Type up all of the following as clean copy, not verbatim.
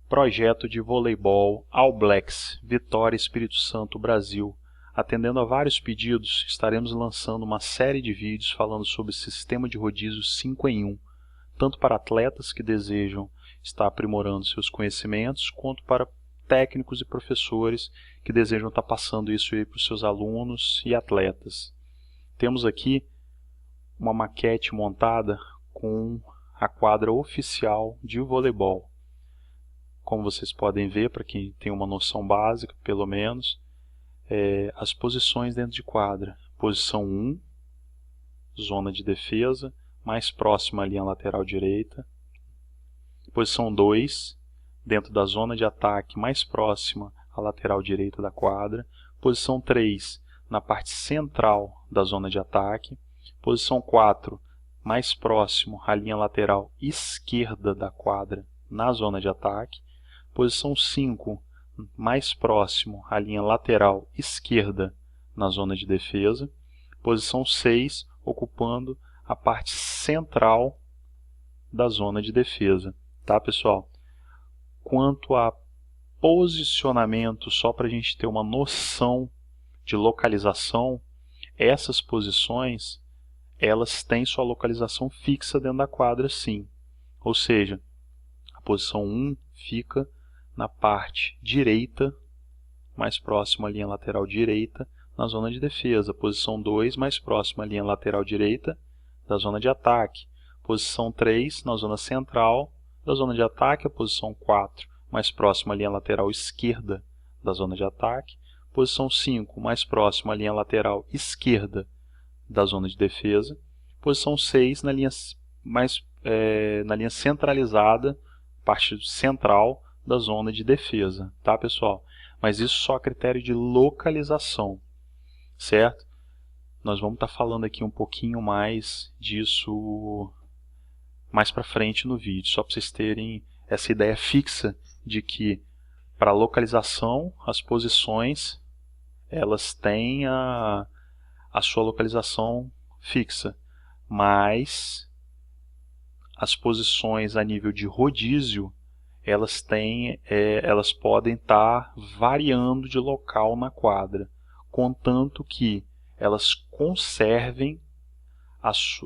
Projeto de voleibol All Blacks, Vitória, Espírito Santo, Brasil. Atendendo a vários pedidos, estaremos lançando uma série de vídeos falando sobre o sistema de rodízio 5 em 1, tanto para atletas que desejam estar aprimorando seus conhecimentos, quanto para técnicos e professores que desejam estar passando isso aí para os seus alunos e atletas. Temos aqui uma maquete montada com a quadra oficial de voleibol. Como vocês podem ver, para quem tem uma noção básica, pelo menos, as posições dentro de quadra. Posição 1, zona de defesa, mais próxima à linha lateral direita. Posição 2, dentro da zona de ataque, mais próxima à lateral direita da quadra. Posição 3, na parte central da zona de ataque. Posição 4, mais próximo à linha lateral esquerda da quadra, na zona de ataque. Posição 5, mais próximo à linha lateral esquerda, na zona de defesa. Posição 6, ocupando a parte central da zona de defesa. Tá, pessoal? Quanto a posicionamento, só para a gente ter uma noção de localização, essas posições, elas têm sua localização fixa dentro da quadra, sim. Ou seja, a posição 1 fica na parte direita, mais próxima à linha lateral direita, na zona de defesa. Posição 2, mais próxima à linha lateral direita, da zona de ataque. Posição 3, na zona central da zona de ataque. A posição 4, mais próxima à linha lateral esquerda, da zona de ataque. Posição 5, mais próxima à linha lateral esquerda, da zona de defesa. Posição 6, na linha centralizada, parte central da zona de defesa, tá, pessoal? Mas isso só a critério de localização, certo? Nós vamos estar falando aqui um pouquinho mais disso mais para frente no vídeo, só para vocês terem essa ideia fixa de que para localização as posições elas têm a sua localização fixa, mas as posições a nível de rodízio elas podem estar variando de local na quadra, contanto que elas conservem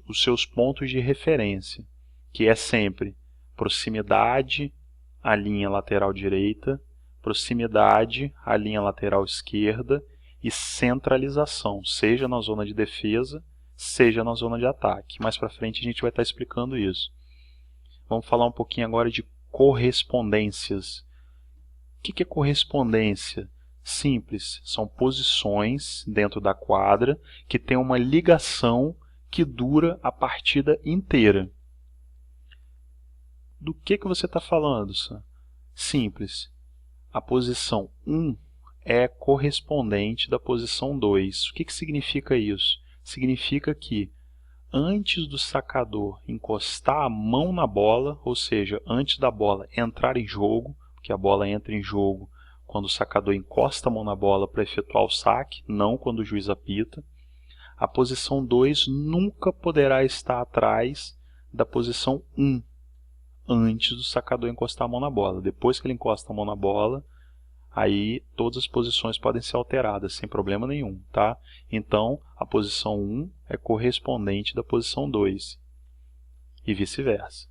os seus pontos de referência, que é sempre proximidade à linha lateral direita, proximidade à linha lateral esquerda e centralização, seja na zona de defesa, seja na zona de ataque. Mais para frente a gente vai estar explicando isso. Vamos falar um pouquinho agora de correspondências. O que é correspondência? Simples, são posições dentro da quadra que tem uma ligação que dura a partida inteira. Do que você está falando, Sam? Simples, a posição 1 é correspondente da posição 2. O que significa isso? Significa que antes do sacador encostar a mão na bola, ou seja, antes da bola entrar em jogo, porque a bola entra em jogo quando o sacador encosta a mão na bola para efetuar o saque, não quando o juiz apita, a posição 2 nunca poderá estar atrás da posição 1, antes do sacador encostar a mão na bola. Depois que ele encosta a mão na bola, aí todas as posições podem ser alteradas sem problema nenhum, tá? Então, a posição 1 é correspondente da posição 2 e vice-versa.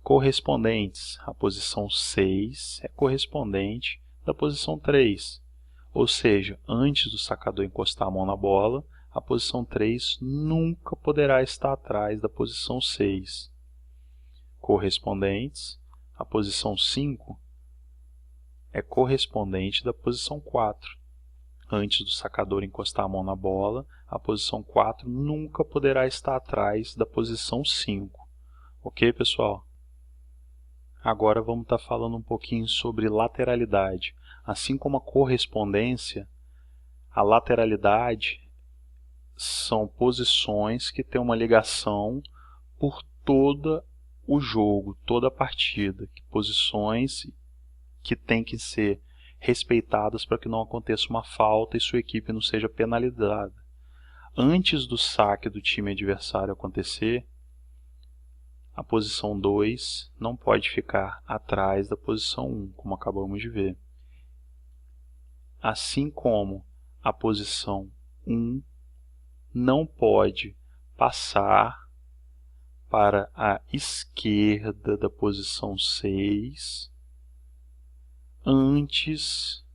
Correspondentes, a posição 6 é correspondente da posição 3, ou seja, antes do sacador encostar a mão na bola, a posição 3 nunca poderá estar atrás da posição 6. Correspondentes, a posição 5 é correspondente da posição 4. Antes do sacador encostar a mão na bola, a posição 4 nunca poderá estar atrás da posição 5. Ok, pessoal? Agora vamos estar falando um pouquinho sobre lateralidade. Assim como a correspondência, a lateralidade são posições que têm uma ligação por todo o jogo, toda a partida. Posições que têm que ser respeitadas para que não aconteça uma falta e sua equipe não seja penalizada. Antes do saque do time adversário acontecer, a posição 2 não pode ficar atrás da posição 1, como acabamos de ver. Assim como a posição 1 não pode passar para a esquerda da posição 6 antes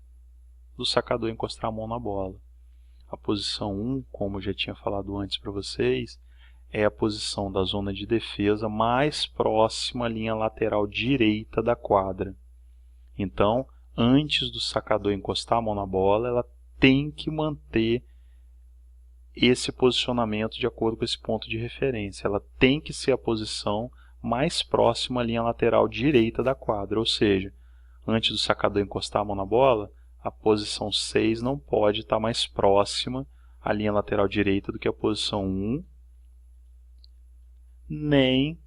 do sacador encostar a mão na bola. A posição 1, como eu já tinha falado antes para vocês, é a posição da zona de defesa mais próxima à linha lateral direita da quadra. Então, antes do sacador encostar a mão na bola, ela tem que manter esse posicionamento de acordo com esse ponto de referência. Ela tem que ser a posição mais próxima à linha lateral direita da quadra, ou seja, antes do sacador encostar a mão na bola, a posição 6 não pode estar mais próxima à linha lateral direita do que a posição 1, nem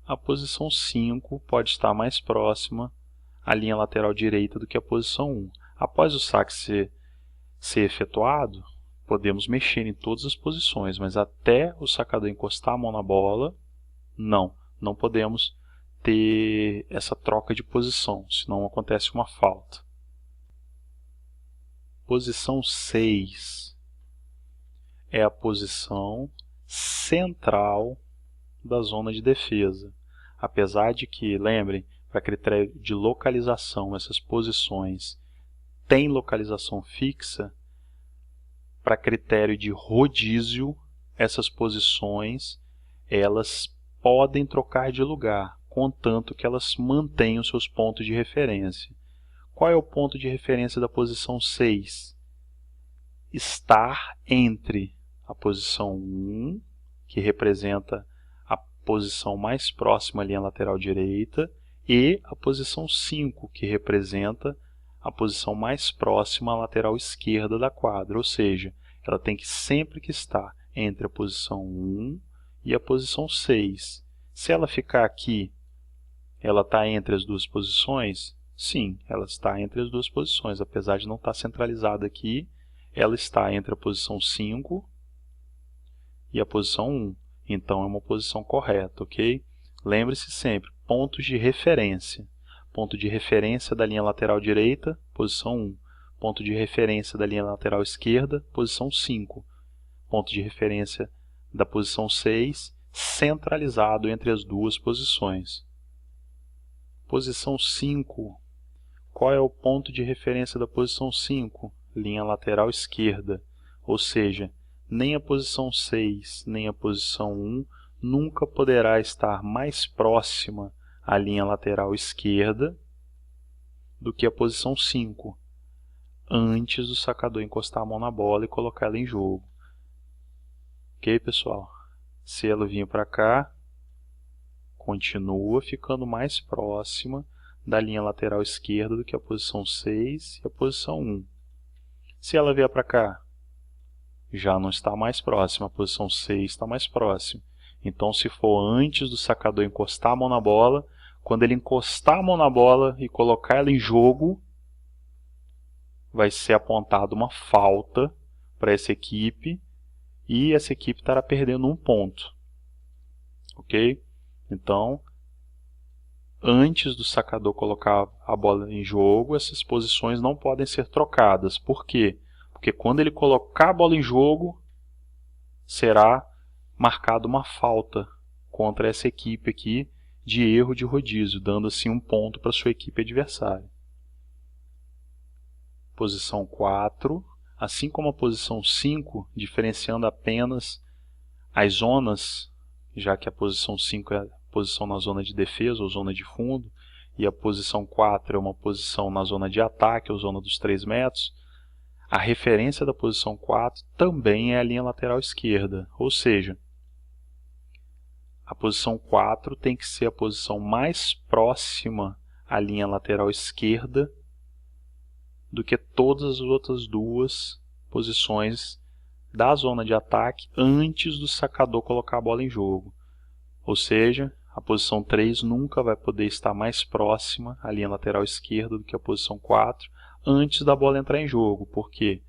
a posição 5 pode estar mais próxima à linha lateral direita do que a posição 1. Após o saque ser efetuado, podemos mexer em todas as posições, mas até o sacador encostar a mão na bola, não podemos ter essa troca de posição, senão acontece uma falta. Posição 6 é a posição central da zona de defesa. Apesar de que, lembrem, para critério de localização, essas posições têm localização fixa, para critério de rodízio, essas posições elas podem trocar de lugar, contanto que elas mantenham seus pontos de referência. Qual é o ponto de referência da posição 6? Estar entre a posição 1, que representa a posição mais próxima à linha lateral direita, e a posição 5, que representa a posição mais próxima à lateral esquerda da quadra, ou seja, ela tem que sempre que estar entre a posição 1 e a posição 6. Se ela ficar aqui, ela está entre as duas posições? Sim, ela está entre as duas posições, apesar de não estar centralizada aqui, ela está entre a posição 5 e a posição 1. Então é uma posição correta, ok? Lembre-se sempre, pontos de referência. Ponto de referência da linha lateral direita, posição 1. Ponto de referência da linha lateral esquerda, posição 5. Ponto de referência da posição 6, centralizado entre as duas posições. Posição 5. Qual é o ponto de referência da posição 5? Linha lateral esquerda. Ou seja, nem a posição 6, nem a posição 1 nunca poderá estar mais próxima à linha lateral esquerda do que a posição 5, antes do sacador encostar a mão na bola e colocar ela em jogo. Ok, pessoal? Se ela vir para cá, continua ficando mais próxima da linha lateral esquerda do que a posição 6 e a posição 1. Se ela vier para cá, já não está mais próxima, a posição 6 está mais próxima. Então, se for antes do sacador encostar a mão na bola, quando ele encostar a mão na bola e colocar ela em jogo, vai ser apontada uma falta para essa equipe e essa equipe estará perdendo um ponto. Ok? Então, antes do sacador colocar a bola em jogo, essas posições não podem ser trocadas. Por quê? Porque quando ele colocar a bola em jogo, será marcada uma falta contra essa equipe aqui de erro de rodízio, dando assim um ponto para sua equipe adversária. Posição 4, assim como a posição 5, diferenciando apenas as zonas, já que a posição 5 é a posição na zona de defesa ou zona de fundo, e a posição 4 é uma posição na zona de ataque ou zona dos 3 metros, a referência da posição 4 também é a linha lateral esquerda, ou seja, a posição 4 tem que ser a posição mais próxima à linha lateral esquerda do que todas as outras duas posições da zona de ataque antes do sacador colocar a bola em jogo. Ou seja, a posição 3 nunca vai poder estar mais próxima à linha lateral esquerda do que a posição 4 antes da bola entrar em jogo, porque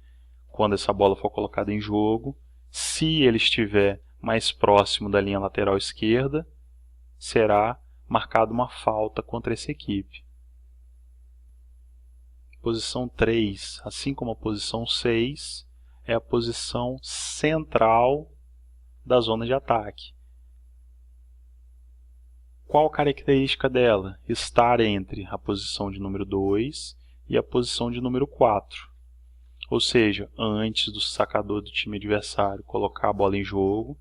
quando essa bola for colocada em jogo, se ele estiver mais próximo da linha lateral esquerda, será marcada uma falta contra essa equipe. Posição 3, assim como a posição 6, é a posição central da zona de ataque. Qual a característica dela? Estar entre a posição de número 2 e a posição de número 4. Ou seja, antes do sacador do time adversário colocar a bola em jogo,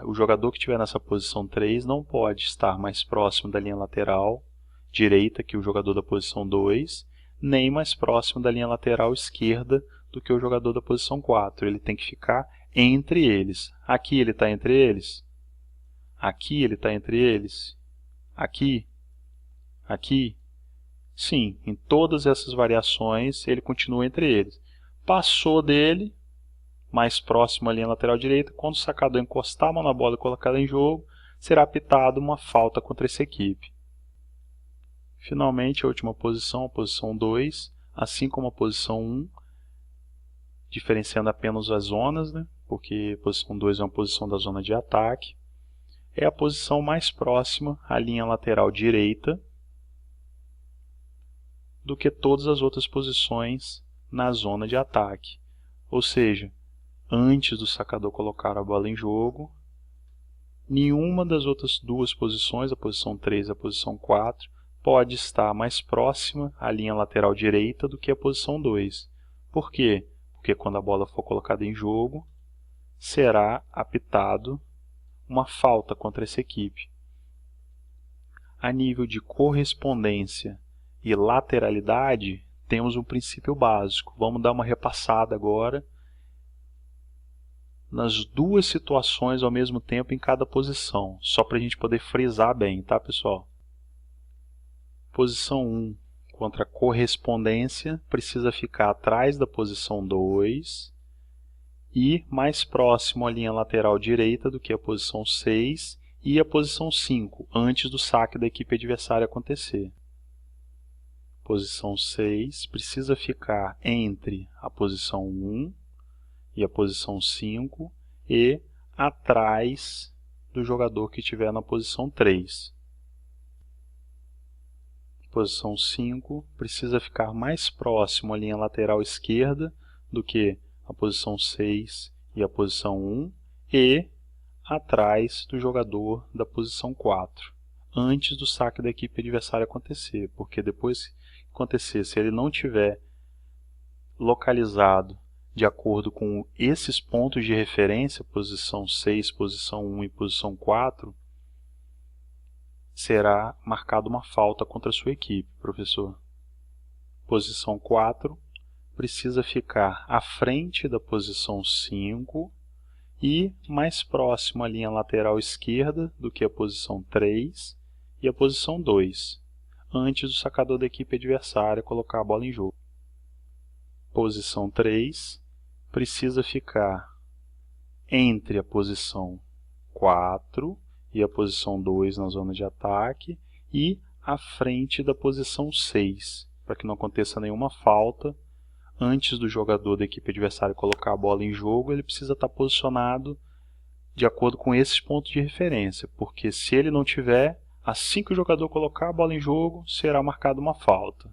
o jogador que estiver nessa posição 3 não pode estar mais próximo da linha lateral direita que o jogador da posição 2, nem mais próximo da linha lateral esquerda do que o jogador da posição 4. Ele tem que ficar entre eles. Aqui ele está entre eles. Aqui ele está entre eles. Aqui. Aqui. Sim, em todas essas variações ele continua entre eles. Passou dele, mais próximo à linha lateral direita, quando o sacador encostar a mão na bola e colocar ela em jogo, será apitada uma falta contra essa equipe. Finalmente, a última posição, a posição 2, assim como a posição 1, diferenciando apenas as zonas, né? Porque a posição 2 é uma posição da zona de ataque, é a posição mais próxima à linha lateral direita do que todas as outras posições na zona de ataque. Ou seja, antes do sacador colocar a bola em jogo, nenhuma das outras duas posições, a posição 3 e a posição 4, pode estar mais próxima à linha lateral direita do que a posição 2. Por quê? Porque quando a bola for colocada em jogo, será apitado uma falta contra essa equipe. A nível de correspondência e lateralidade, temos um princípio básico. Vamos dar uma repassada agora nas duas situações ao mesmo tempo em cada posição, só para a gente poder frisar bem, tá, pessoal? Posição 1 contra correspondência precisa ficar atrás da posição 2 e mais próximo à linha lateral direita do que a posição 6 e a posição 5, antes do saque da equipe adversária acontecer. Posição 6 precisa ficar entre a posição 1 e a posição 5 e atrás do jogador que estiver na posição 3. Posição 5 precisa ficar mais próximo à linha lateral esquerda do que a posição 6 e a posição 1 e atrás do jogador da posição 4, antes do saque da equipe adversária acontecer, porque depois que acontecer, se ele não tiver localizado de acordo com esses pontos de referência, posição 6, posição 1 e posição 4, será marcada uma falta contra a sua equipe, professor. Posição 4 precisa ficar à frente da posição 5 e mais próximo à linha lateral esquerda do que a posição 3 e a posição 2, antes do sacador da equipe adversária colocar a bola em jogo. Posição 3 precisa ficar entre a posição 4 e a posição 2 na zona de ataque e à frente da posição 6, para que não aconteça nenhuma falta. Antes do jogador da equipe adversária colocar a bola em jogo, ele precisa estar posicionado de acordo com esses pontos de referência, porque se ele não tiver, assim que o jogador colocar a bola em jogo, será marcada uma falta.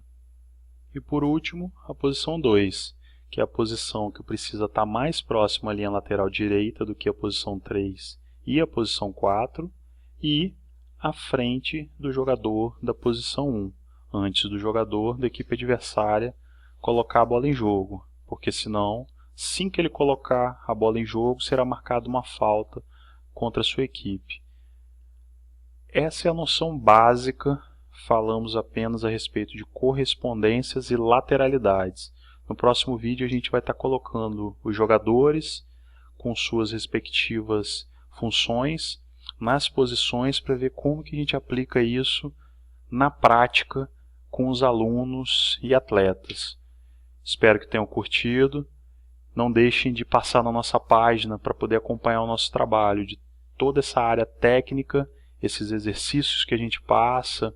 E por último, a posição 2, que é a posição que precisa estar mais próxima à linha lateral direita do que a posição 3 e a posição 4, e à frente do jogador da posição 1, antes do jogador da equipe adversária colocar a bola em jogo, porque senão, assim que ele colocar a bola em jogo, será marcada uma falta contra a sua equipe. Essa é a noção básica, falamos apenas a respeito de correspondências e lateralidades. No próximo vídeo a gente vai estar colocando os jogadores com suas respectivas funções nas posições para ver como que a gente aplica isso na prática com os alunos e atletas. Espero que tenham curtido. Não deixem de passar na nossa página para poder acompanhar o nosso trabalho de toda essa área técnica, esses exercícios que a gente passa,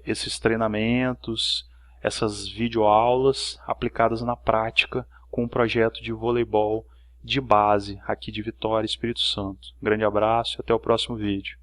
esses treinamentos, essas videoaulas aplicadas na prática com um projeto de voleibol de base aqui de Vitória, Espírito Santo. Grande abraço e até o próximo vídeo.